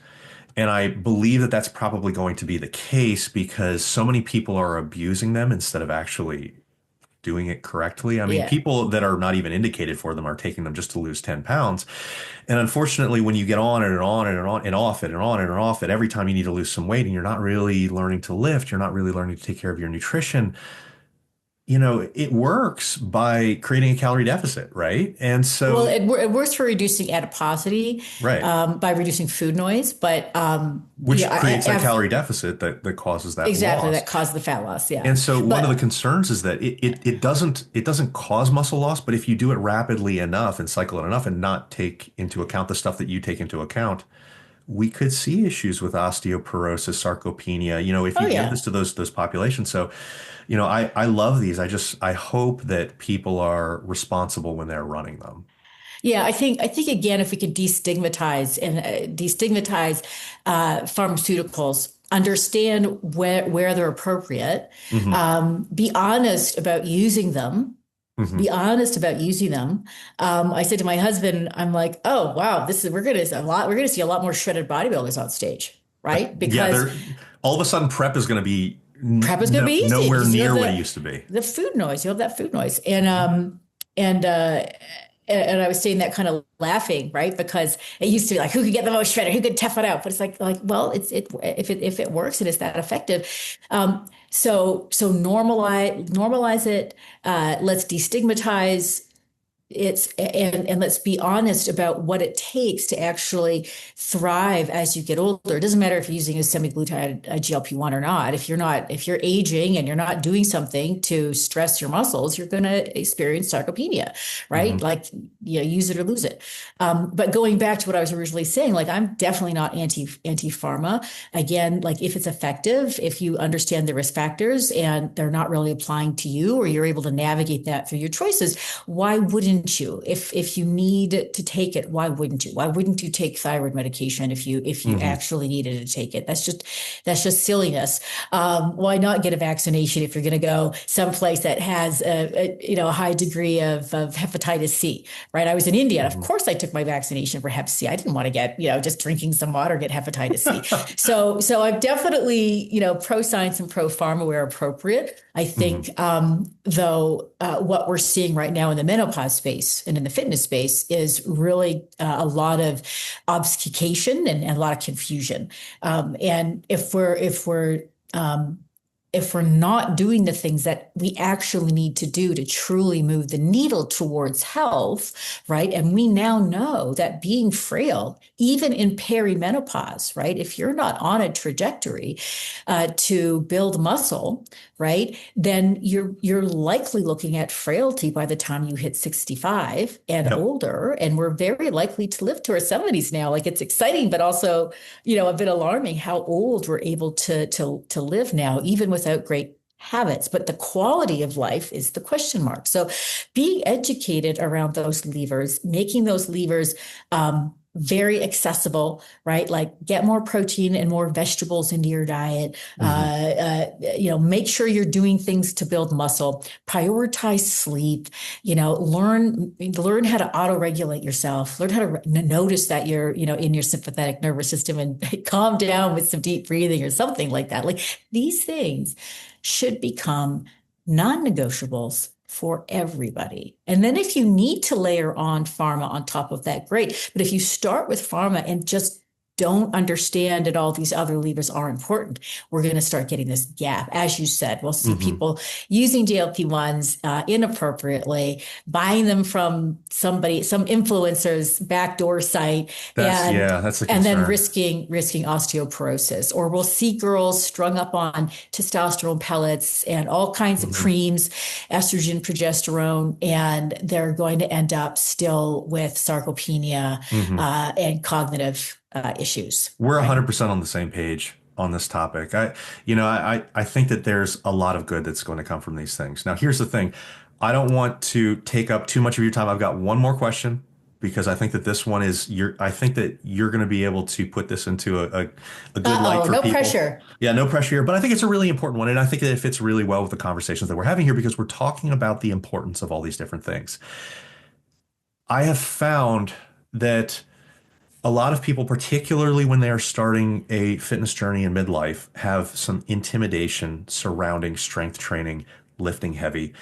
Speaker 1: And I believe that that's probably going to be the case because so many people are abusing them instead of actually doing it correctly. I mean,
Speaker 2: Yeah.
Speaker 1: people that are not even indicated for them are taking them just to lose 10 pounds. And unfortunately, when you get on and on and on and off it and on and off it, every time you need to lose some weight and you're not really learning to lift, you're not really learning to take care of your nutrition, it works by creating a calorie deficit, right? And
Speaker 2: Well,
Speaker 1: so,
Speaker 2: it works for reducing adiposity
Speaker 1: right,
Speaker 2: by reducing food noise, but
Speaker 1: which
Speaker 2: yeah,
Speaker 1: creates that calorie deficit that causes that
Speaker 2: exactly
Speaker 1: loss.
Speaker 2: that causes the fat loss. Yeah,
Speaker 1: And so one of the
Speaker 2: but
Speaker 1: concerns is that it doesn't cause muscle loss, but if you do it rapidly enough and cycle it enough and not take into account the stuff that you take into account, we could see issues with osteoporosis, sarcopenia, if
Speaker 2: oh
Speaker 1: you give
Speaker 2: yeah.
Speaker 1: this to those populations. So, I love these. I hope that people are responsible when they're running them.
Speaker 2: Yeah, I think again, if we could destigmatize pharmaceuticals, understand where they're appropriate,
Speaker 1: Hmm.
Speaker 2: be honest about using them.
Speaker 1: Hmm.
Speaker 2: Be honest about using them. I said to my husband, I'm like, oh wow, we're gonna see a lot more shredded bodybuilders on stage, right?
Speaker 1: Yeah,
Speaker 2: Because
Speaker 1: all of a sudden prep is going to be
Speaker 2: prep is gonna be easy
Speaker 1: nowhere
Speaker 2: because you have
Speaker 1: near what it used to be.
Speaker 2: the food noise. You have that food noise, and uh, and I was saying that kind of laughing, right? Because it used to be like, who could get the most shredded? Who could tough it out? But it's like, well, if it works and it's that effective, so normalize it. Let's destigmatize and let's be honest about what it takes to actually thrive as you get older. It doesn't matter if you're using a semaglutide, a GLP-1 or not. If you're aging and you're not doing something to stress your muscles, you're going to experience sarcopenia, right?
Speaker 1: Hmm.
Speaker 2: Like, use it or lose it. But going back to what I was originally saying, like, I'm definitely not anti pharma. Again, like, if it's effective, if you understand the risk factors and they're not really applying to you, or you're able to navigate that through your choices, why wouldn't you? If you need to take it, why wouldn't you? Why wouldn't you take thyroid medication if you
Speaker 1: Hmm.
Speaker 2: actually needed to take it? That's just silliness. Why not get a vaccination if you're going to go someplace that has a high degree of hepatitis C? Right? I was in India, and of
Speaker 1: Hmm.
Speaker 2: course I took my vaccination for Hep C. I didn't want to get just drinking some water get hepatitis C. So I'm definitely pro science and pro pharma where appropriate. I
Speaker 1: Hmm.
Speaker 2: think though what we're seeing right now in the menopause space and in the fitness space is really a lot of obfuscation and a lot of confusion. And if we're not doing the things that we actually need to do to truly move the needle towards health, right? And we now know that being frail, even in perimenopause, right? If you're not on a trajectory to build muscle, right, then you're likely looking at frailty by the time you hit 65 and
Speaker 1: Yep.
Speaker 2: older. And we're very likely to live to our 70s now. Like, it's exciting, but also a bit alarming how old we're able to live now, even without great habits. But the quality of life is the question mark. So being educated around those levers, making those levers very accessible, right? Like, get more protein and more vegetables into your diet.
Speaker 1: Hmm.
Speaker 2: Make sure you're doing things to build muscle. Prioritize sleep. Learn how to auto-regulate yourself. Learn how to notice that you're in your sympathetic nervous system and calm down with some deep breathing or something like that. Like, these things should become non-negotiables for everybody. And then if you need to layer on pharma on top of that, great. But if you start with pharma and just don't understand that all these other levers are important, we're going to start getting this gap. As you said, we'll see
Speaker 1: Hmm.
Speaker 2: people using GLP-1s inappropriately, buying them from some influencer's backdoor site, and
Speaker 1: That's a
Speaker 2: and then
Speaker 1: concern.
Speaker 2: risking osteoporosis. Or we'll see girls strung up on testosterone pellets and all kinds of
Speaker 1: Hmm.
Speaker 2: creams, estrogen, progesterone, and they're going to end up still with sarcopenia
Speaker 1: Hmm.
Speaker 2: and cognitive issues,
Speaker 1: We're
Speaker 2: right?
Speaker 1: 100% on the same page on this topic. I think that there's a lot of good that's going to come from these things. Now, here's the thing. I don't want to take up too much of your time. I've got one more question because I think that this one is I think that you're going to be able to put this into a good light
Speaker 2: Uh-oh,
Speaker 1: for
Speaker 2: no
Speaker 1: people.
Speaker 2: pressure.
Speaker 1: Yeah, no pressure here, but I think it's a really important one. And I think that it fits really well with the conversations that we're having here because we're talking about the importance of all these different things. I have found that a lot of people, particularly when they are starting a fitness journey in midlife, have some intimidation surrounding strength training, lifting heavy.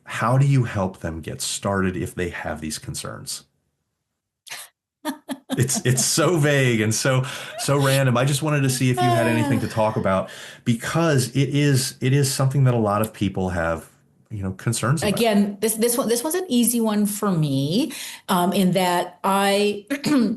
Speaker 1: How do you help them get started if they have these concerns? It's so vague and so random. I just wanted to see if you had anything to talk about because it is something that a lot of people have, concerns about.
Speaker 2: Again, this one's an easy one for me, in that I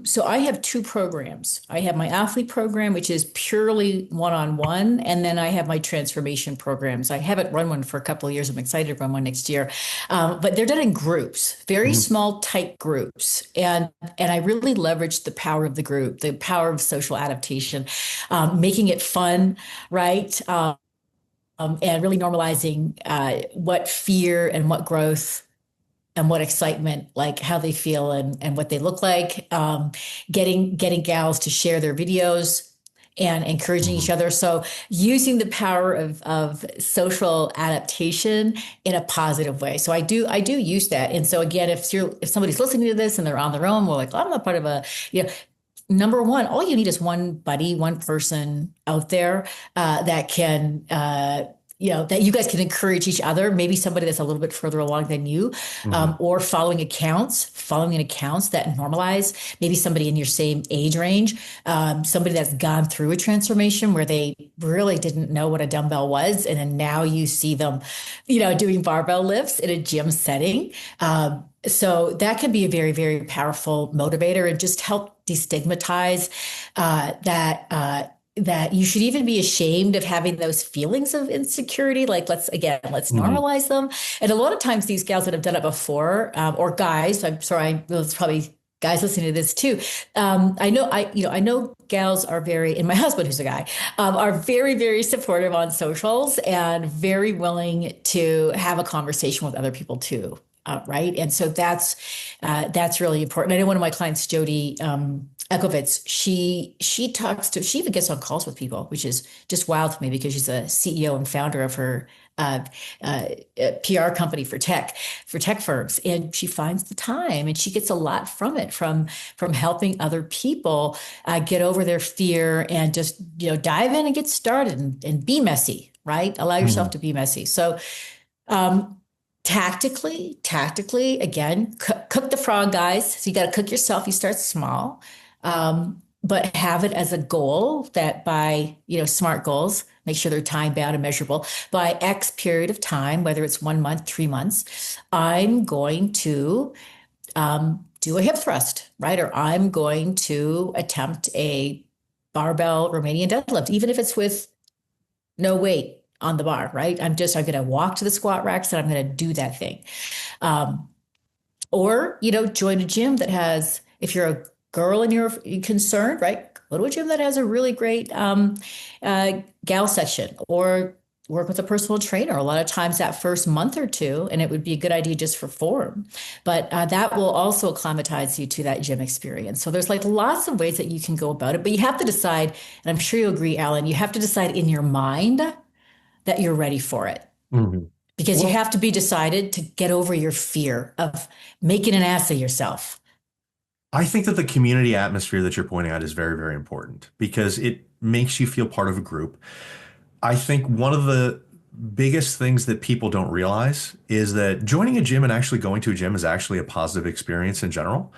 Speaker 2: so I have two programs. I have my athlete program, which is purely one-on-one, and then I have my transformation programs. I haven't run one for a couple of years. I'm excited to run one next year, but they're done in groups, very
Speaker 1: Mhm.
Speaker 2: small, tight groups, and I really leverage the power of the group, the power of social adaptation, making it fun, right? And really normalizing what fear and what growth and what excitement, like how they feel and what they look like. Getting gals to share their videos and encouraging each
Speaker 1: Mhm.
Speaker 2: other. So using the power of social adaptation in a positive way. So I do use that. And so again, if somebody's listening to this and they're on their own, we're like, oh, I'm not part of a, you know, number one, all you need is one buddy, one person out there that can, that you guys can encourage each other. Maybe somebody that's a little bit further along than you,
Speaker 1: Mhm.
Speaker 2: or following accounts that normalize. Maybe somebody in your same age range, somebody that's gone through a transformation where they really didn't know what a dumbbell was, and then now you see them, doing barbell lifts in a gym setting. So that can be a very, very powerful motivator and just help destigmatize that you should even be ashamed of having those feelings of insecurity. Like, let's
Speaker 1: Mhm.
Speaker 2: normalize them. And a lot of times these gals that have done it before, or guys, I'm sorry, there's probably guys listening to this too. I know gals are very, and my husband, who's a guy, are very, very supportive on socials and very willing to have a conversation with other people too. Right. And so that's really important. I know one of my clients, Jody, Ekovitz, she even gets on calls with people, which is just wild to me because she's a CEO and founder of her uh, uh, PR company for tech firms, and she finds the time, and she gets a lot from it, from helping other people get over their fear and just dive in and get started and be messy, right? Allow yourself
Speaker 1: Mhm.
Speaker 2: to be messy. So um, tactically, again, cook the frog, guys. So you got to cook yourself. You start small, but have it as a goal that by, smart goals, make sure they're time bound and measurable. By X period of time, whether it's 1 month, 3 months, I'm going to do a hip thrust, right? Or I'm going to attempt a barbell Romanian deadlift, even if it's with no weight on the bar, right? I'm going to walk to the squat racks and I'm going to do that thing. Um, or, join a gym that has, if you're a girl and you're concerned, right? Go to a gym that has a really great gal section, or work with a personal trainer. A lot of times that first month or two, and it would be a good idea just for form, but that will also acclimatize you to that gym experience. So there's like lots of ways that you can go about it, but you have to decide, and I'm sure you'll agree, Alan, you have to decide in your mind that you're ready for it,
Speaker 1: Mhm.
Speaker 2: because you
Speaker 1: Well,
Speaker 2: have to be decided to get over your fear of making an ass of yourself.
Speaker 1: I think that the community atmosphere that you're pointing out is very, very important because it makes you feel part of a group. I think one of the biggest things that people don't realize is that joining a gym and actually going to a gym is actually a positive experience in general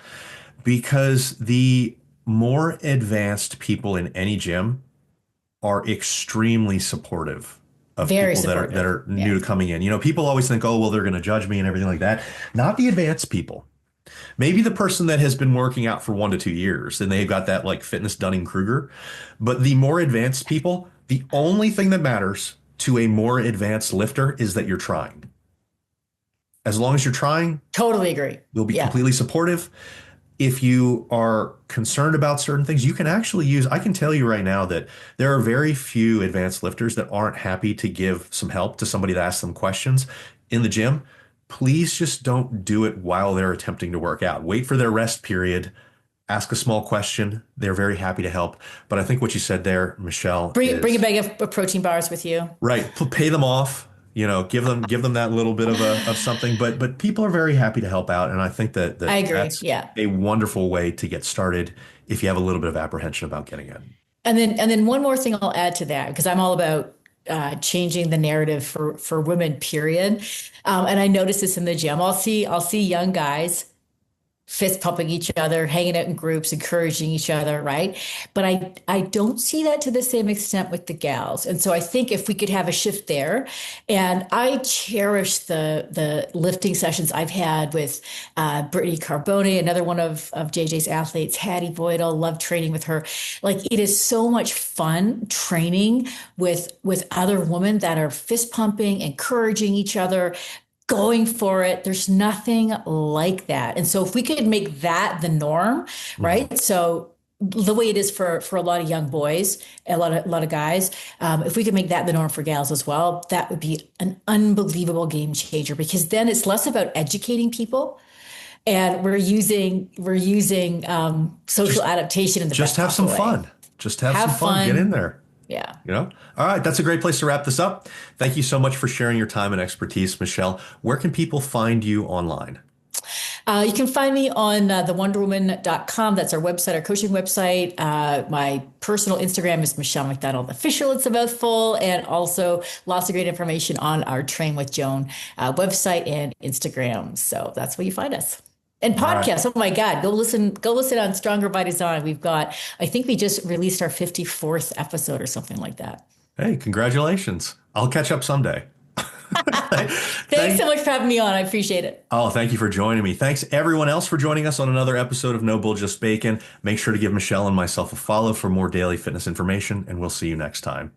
Speaker 1: because the more advanced people in any gym are extremely supportive of
Speaker 2: Very
Speaker 1: people that
Speaker 2: supportive.
Speaker 1: are new
Speaker 2: Yeah.
Speaker 1: to coming in. People always think, oh, well, they're going to judge me and everything like that. Not the advanced people. Maybe the person that has been working out for 1 to 2 years and they've got that like fitness Dunning-Kruger. But the more advanced people, the only thing that matters to a more advanced lifter is that you're trying. As long as you're trying,
Speaker 2: Totally agree.
Speaker 1: they'll be
Speaker 2: Yeah.
Speaker 1: completely supportive. If you are concerned about certain things, you can actually I can tell you right now that there are very few advanced lifters that aren't happy to give some help to somebody that asks them questions in the gym. please just don't do it while they're attempting to work out. Wait for their rest period. Ask a small question. They're very happy to help. But I think what you said there, Michelle,
Speaker 2: Bring a
Speaker 1: is
Speaker 2: bag of protein bars with you.
Speaker 1: right. Pay them off. Give them that little bit of something. But people are very happy to help out, and I think that
Speaker 2: I agree.
Speaker 1: that's
Speaker 2: Yeah.
Speaker 1: a wonderful way to get started if you have a little bit of apprehension about getting in.
Speaker 2: And then one more thing I'll add to that, because I'm all about changing the narrative for women, period. And I notice this in the gym. I'll see young guys fist pumping each other, hanging out in groups, encouraging each other, right? But I don't see that to the same extent with the gals. And so I think if we could have a shift there, and I cherish the lifting sessions I've had with Brittany Carbone, another one of JJ's athletes, Hattie Boydell, love training with her. Like, it is so much fun training with other women that are fist pumping, encouraging each other, going for it. There's nothing like that. And so if we could make that the norm,
Speaker 1: Mhm.
Speaker 2: right? So the way it is for a lot of young boys, a lot of guys, if we could make that the norm for gals as well, that would be an unbelievable game changer, because then it's less about educating people, and we're using social
Speaker 1: Just
Speaker 2: adaptation in the
Speaker 1: just
Speaker 2: best
Speaker 1: have some
Speaker 2: possible way.
Speaker 1: fun. Just have some
Speaker 2: Have
Speaker 1: fun. Get in
Speaker 2: fun.
Speaker 1: there.
Speaker 2: Yeah.
Speaker 1: All right, that's a great place to wrap this up. Thank you so much for sharing your time and expertise, Michelle. Where can people find you online?
Speaker 2: You can find me on thewonderwoman.com. That's our website, our coaching website. My personal Instagram is Michelle MacDonald Official. It's a mouthful. And also lots of great information on our Train with Joan website and Instagram. So that's where you find us. And
Speaker 1: All right.
Speaker 2: podcasts. Oh my God. Go listen on Stronger by Design. I think we just released our 54th episode or something like that.
Speaker 1: Hey, congratulations. I'll catch up someday.
Speaker 2: Thanks so much for having me on. I appreciate it.
Speaker 1: Oh, thank you for joining me. Thanks everyone else for joining us on another episode of No Bull, Just Bacon. Make sure to give Michelle and myself a follow for more daily fitness information, and we'll see you next time.